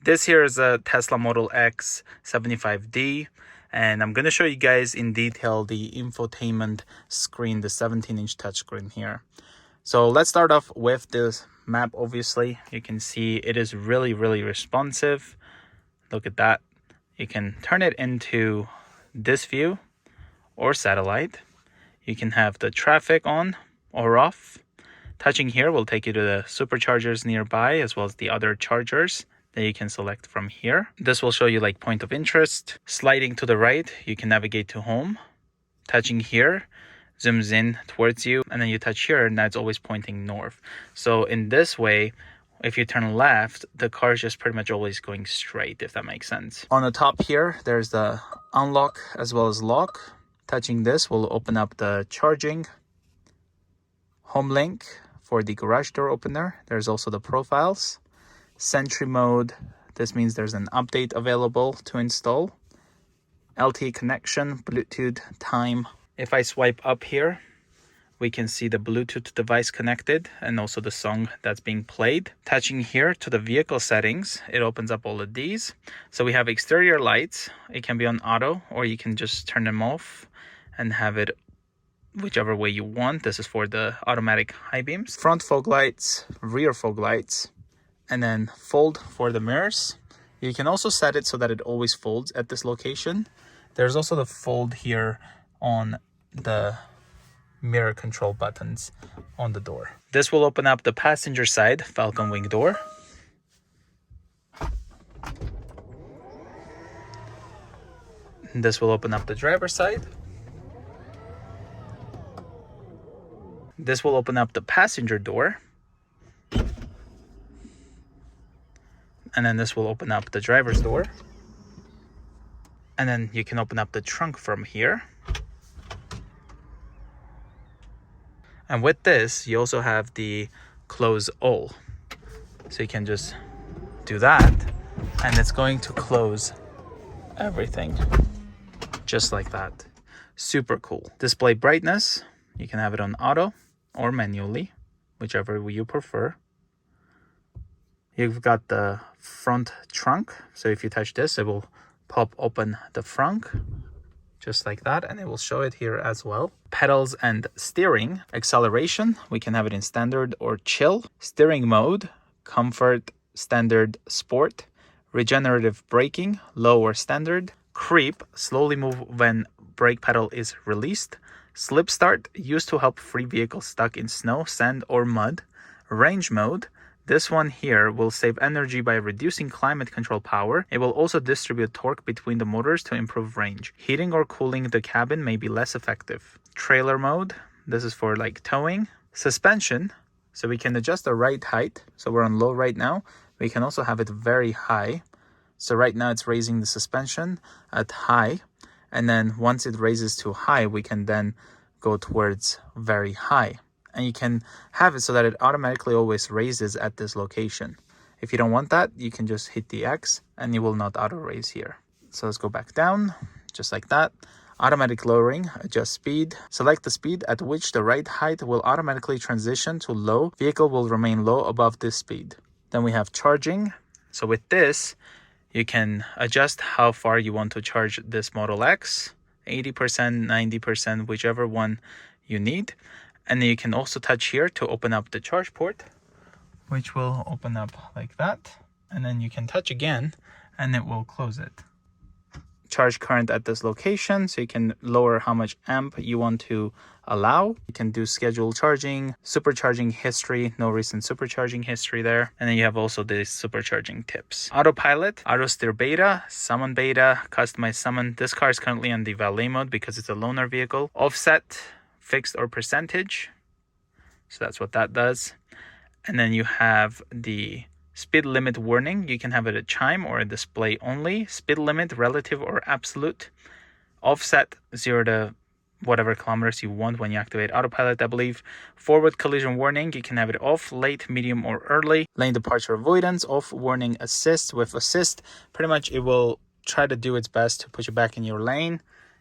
This here is a Tesla Model X 75D, and I'm going to show you guys in detail the infotainment screen, the 17-inch touchscreen here. So let's start off with this map. Obviously, you can see it is really responsive. Look at that. You can turn it into this view or satellite. You can have the traffic on or off. Touching here will take you to the superchargers nearby, as well as the other chargers that you can select from here. This will show you like point of interest. Sliding to the right, you can navigate to home. Touching here zooms in towards you, and then you touch here and that's always pointing north. So in this way, if you turn left, the car is just pretty much always going straight, if that makes sense. On the top here, there's the unlock as well as lock. Touching this will open up the charging. Home link for the garage door opener. There's also the profiles. Sentry mode, this means there's an update available to install. LTE connection, Bluetooth, time. If I swipe up here, we can see the Bluetooth device connected and also the song that's being played. Touching here to the vehicle settings, it opens up all of these. So we have exterior lights. It can be on auto, or you can just turn them off and have it whichever way you want. This is for the automatic high beams. Front fog lights, rear fog lights, and then fold for the mirrors. You can also set it so that it always folds at this location. There's also the fold here on the mirror control buttons on the door. This will open up the passenger side Falcon Wing door. This will open up the driver's side. This will open up the passenger door. And then this will open up the driver's door. And then you can open up the trunk from here. And with this, you also have the close all. So you can just do that, and it's going to close everything. Just like that. Super cool. Display brightness, you can have it on auto or manually, whichever you prefer. You've got the front trunk, so if you touch this, it will pop open the front, just like that, and it will show it here as well. Pedals and steering. Acceleration, we can have it in standard or chill. Steering mode, comfort, standard, sport. Regenerative braking, low or standard. Creep, slowly move when brake pedal is released. Slip start, used to help free vehicles stuck in snow, sand, or mud. Range mode, this one here will save energy by reducing climate control power. It will also distribute torque between the motors to improve range. Heating or cooling the cabin may be less effective. Trailer mode, this is for like towing. Suspension, so we can adjust the ride height. So we're on low right now. We can also have it very high. So right now it's raising the suspension at high. And then once it raises to high, we can then go towards very high. And you can have it so that it automatically always raises at this location. If you don't want that, you can just hit the X and it will not auto raise here. So let's go back down, just like that. Automatic lowering, adjust speed. Select the speed at which the ride height will automatically transition to low. Vehicle will remain low above this speed. Then we have charging. So with this, you can adjust how far you want to charge this Model X. 80%, 90%, whichever one you need. And then you can also touch here to open up the charge port, which will open up like that. And then you can touch again and it will close it. Charge current at this location, so you can lower how much amp you want to allow. You can do scheduled charging, supercharging history, no recent supercharging history there. And then you have also the supercharging tips. Autopilot, auto steer beta, summon beta, customize summon. This car is currently on the valet mode because it's a loaner vehicle. Offset, fixed or percentage, so that's what that does. And then you have the speed limit warning. You can have it a chime or a display only. Speed limit, relative or absolute. Offset 0 to whatever kilometers you want when you activate autopilot, I believe. Forward collision warning, you can have it off, late, medium, or early. Lane departure avoidance, off. Warning assist. With assist, pretty much it will try to do its best to put you back in your lane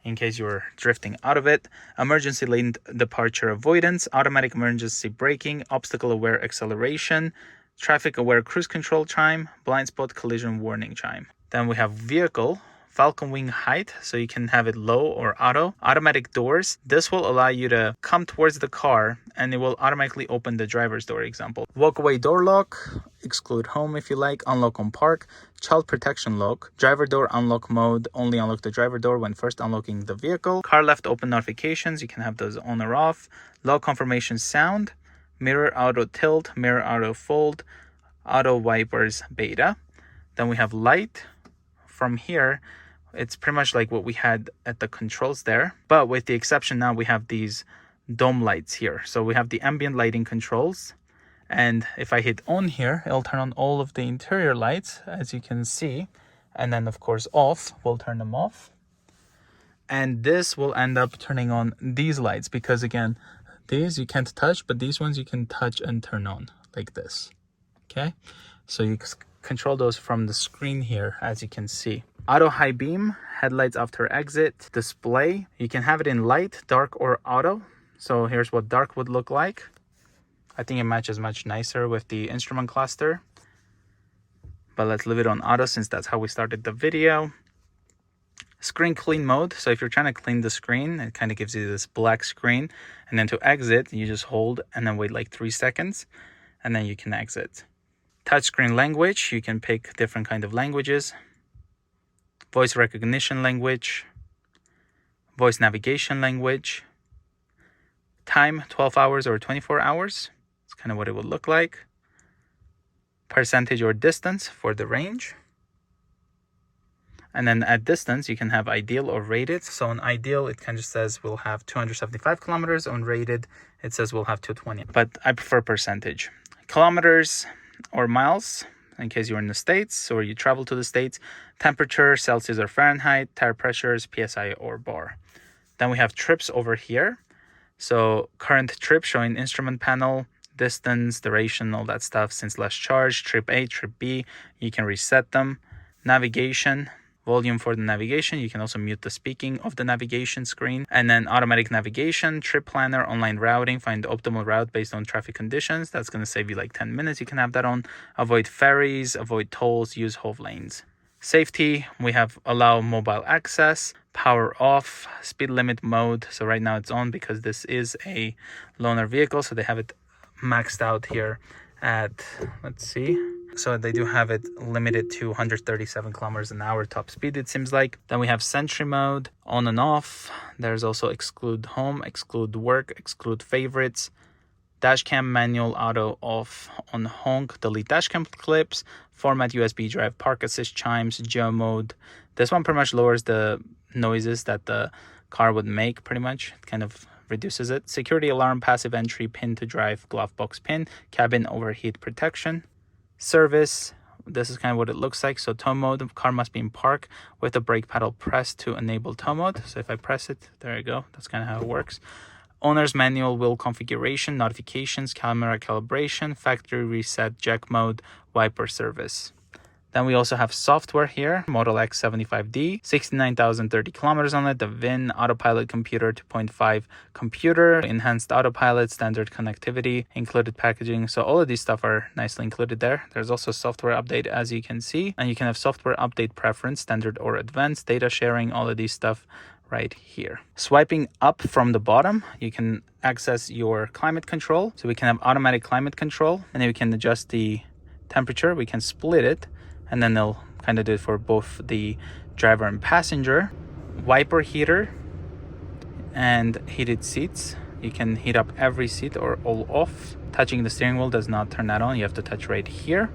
in case you're drifting out of it. Emergency lane departure avoidance, automatic emergency braking, obstacle aware acceleration, traffic aware cruise control chime, blind spot collision warning chime. Then we have vehicle, falcon wing height, so you can have it low or auto. Automatic doors, this will allow you to come towards the car and it will automatically open the driver's door, example. Walk away door lock, exclude home if you like, unlock on park, child protection lock, driver door unlock mode, only unlock the driver door when first unlocking the vehicle. Car left open notifications, you can have those on or off. Low confirmation sound, mirror auto tilt, mirror auto fold, auto wipers beta. Then we have light. From here, it's pretty much like what we had at the controls there, but with the exception now we have these dome lights here. So we have the ambient lighting controls, and if I hit on here, it'll turn on all of the interior lights, as you can see, and then of course off, we'll turn them off. And this will end up turning on these lights, because again, these you can't touch, but these ones you can touch and turn on like this. Okay, so you control those from the screen here, as you can see. Auto high beam, headlights after exit, display. You can have it in light, dark, or auto. So here's what dark would look like. I think it matches much nicer with the instrument cluster. But let's leave it on auto since that's how we started the video. Screen clean mode. So if you're trying to clean the screen, it kind of gives you this black screen. And then to exit, you just hold and then wait like 3 seconds. And then you can exit. Touchscreen language. You can pick different kind of languages. Voice recognition language, voice navigation language, time 12 hours or 24 hours. It's kind of what it would look like. Percentage or distance for the range. And then at distance, you can have ideal or rated. So on ideal, it kind of says we'll have 275 kilometers. On rated, it says we'll have 220. But I prefer percentage. Kilometers or miles, in case you're in the States or you travel to the States. Temperature, Celsius or Fahrenheit. Tire pressures, PSI or bar. Then we have trips over here. So current trip showing instrument panel, distance, duration, all that stuff since last charge. Trip A, trip B, you can reset them. Navigation, volume for the navigation. You can also mute the speaking of the navigation screen. And then automatic navigation, trip planner, online routing, find the optimal route based on traffic conditions. That's going to save you like 10 minutes. You can have that on. Avoid ferries, avoid tolls, use HOV lanes. Safety, we have allow mobile access, power off, speed limit mode. So right now it's on because this is a loaner vehicle. So they have it maxed out here at, let's see. So they do have it limited to 137 kilometers an hour top speed, it seems like. Then we have Sentry mode, on and off. There's also exclude home, exclude work, exclude favorites. Dashcam manual auto off on honk, delete dashcam clips, format USB drive, park assist chimes, geo mode. This one pretty much lowers the noises that the car would make pretty much. It kind of reduces it. Security alarm, passive entry, pin to drive, glove box pin, cabin overheat protection. Service, this is kind of what it looks like. So tow mode, the car must be in park with the brake pedal pressed to enable tow mode. So if I press it, there you go. That's kind of how it works. Owner's manual, wheel configuration, notifications, camera calibration, factory reset, jack mode, wiper service. Then we also have software here, Model X 75D, 69,030 kilometers on it, the VIN, autopilot computer, 2.5 computer, enhanced autopilot, standard connectivity, included packaging. So all of these stuff are nicely included there. There's also software update, as you can see, and you can have software update preference, standard or advanced, data sharing, all of these stuff right here. Swiping up from the bottom, you can access your climate control. So we can have automatic climate control, and then we can adjust the temperature. We can split it, and then they'll kind of do it for both the driver and passenger. Wiper heater and heated seats. You can heat up every seat or all off. Touching the steering wheel does not turn that on. You have to touch right here.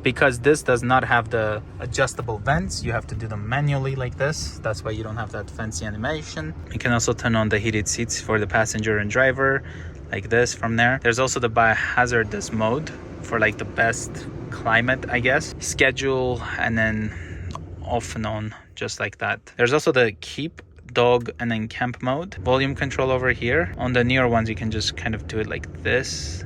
Because this does not have the adjustable vents, you have to do them manually like this. That's why you don't have that fancy animation. You can also turn on the heated seats for the passenger and driver like this from there. There's also the biohazardous mode for like the best climate, I guess. Schedule, and then off and on, just like that. There's also the keep, dog, and then camp mode. Volume control over here. On the newer ones, you can just kind of do it like this.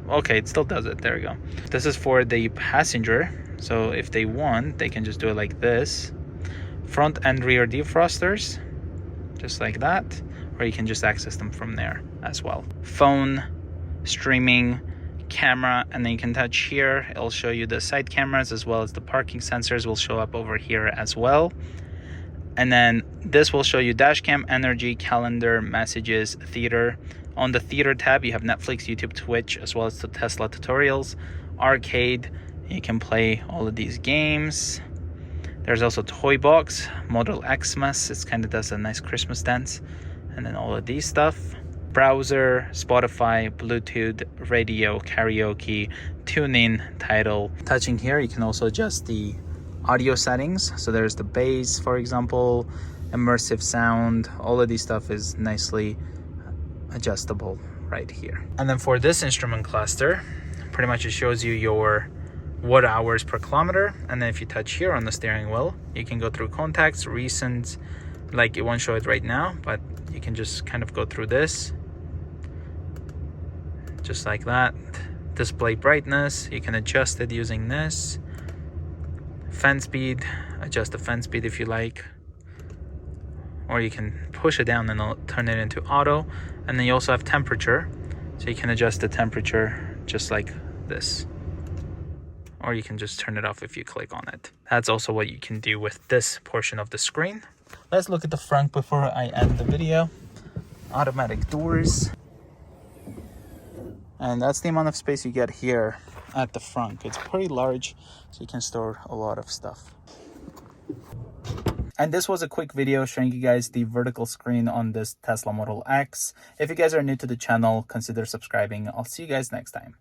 Okay, it still does it. There we go. This is for the passenger. So if they want, they can just do it like this. Front and rear defrosters, just like that. Or you can just access them from there as well. Phone, streaming, camera, and then you can touch here. It'll show you the side cameras as well as the parking sensors will show up over here as well. And then this will show you dash cam, energy, calendar, messages, theater. On the theater tab, you have Netflix, YouTube, Twitch, as well as the Tesla tutorials, arcade. You can play all of these games. There's also Toy Box, Model Xmas. It kind of does a nice Christmas dance. And then all of these stuff. Browser, Spotify, Bluetooth, radio, karaoke, tuning, title. Touching here, you can also adjust the audio settings. So there's the bass, for example, immersive sound. All of these stuff is nicely adjustable right here. And then for this instrument cluster, pretty much it shows you your watt hours per kilometer. And then if you touch here on the steering wheel, you can go through contacts, recent, like it won't show it right now, but you can just kind of go through this just like that. Display brightness, you can adjust it using this. Fan speed, adjust the fan speed if you like, or you can push it down and it'll turn it into auto. And then you also have temperature, so you can adjust the temperature just like this, or you can just turn it off if you click on it. That's also what you can do with this portion of the screen. Let's look at the front before I end the video. Automatic doors, and that's the amount of space you get here at the front. It's pretty large, so you can store a lot of stuff. And this was a quick video showing you guys the vertical screen on this Tesla Model X. If you guys are new to the channel, consider subscribing. I'll see you guys next time.